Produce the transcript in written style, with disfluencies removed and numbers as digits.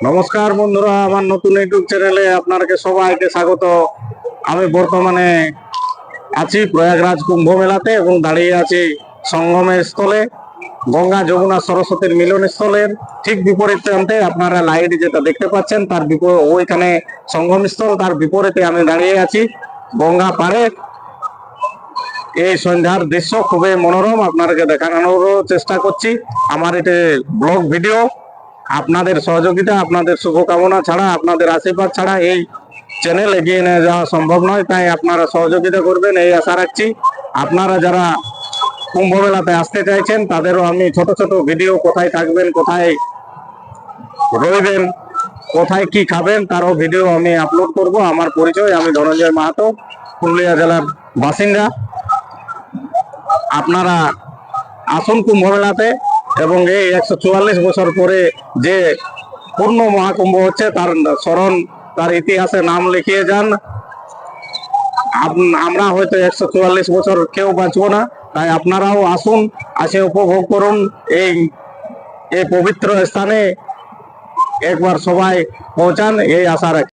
নমস্কার বন্ধুরা, আমার নতুন ইউটিউব চ্যানেলে আপনাদেরকে সবাইকে স্বাগত। আমি বর্তমানে আছি প্রয়াগরাজ কুম্ভ মেলাতে এবং দাঁড়িয়ে আছি সঙ্গমের স্থলে, গঙ্গা যমুনা সরস্বতীর মিলন স্থলের ঠিক বিপরীত প্রান্তে আপনারা লাইট যেটা দেখতে পাচ্ছেন তার ওইখানে সঙ্গম স্থল, তার বিপরীতে আমি দাঁড়িয়ে আছি গঙ্গা পাড়ে। এই সন্ধ্যার দৃশ্য খুবই মনোরম, আপনাদেরকে দেখানোর চেষ্টা করছি। আমার এটা ব্লগ ভিডিও, আপনাদের সহযোগিতা, আপনাদের শুভকামনা ছাড়া, আপনাদের আশীর্বাদ ছাড়া এই চ্যানেল এগিয়ে নিয়ে যাওয়া সম্ভব নয়। তাই আপনারা সহযোগিতা করবেন এই আশা রাখছি। আপনারা যারা কুম্ভ মেলাতে আসতে চাইছেন তাদেরও আমি ছোট ছোট ভিডিও, কোথায় থাকবেন, কোথায় রইবেন, কোথায় কি খাবেন তারও ভিডিও আমি আপলোড করব। আমার পরিচয়, আমি ধনঞ্জয় মাহাতো, পুরুলিয়া জেলার বাসিন্দা। আপনারা আসুন কুম্ভ মেলাতে এবং এই 144 বছর পরে যে পূর্ণ মহাকুম্ভ হচ্ছে তার স্মরণ, তার ইতিহাসে নাম লিখিয়ে যান। আমরা হয়তো 144 বছর কেউ বাঁচবো না, তাই আপনারাও আসুন, আসে উপভোগ করুন এই পবিত্র স্থানে। একবার সবাই পৌঁছান এই আশা রাখি।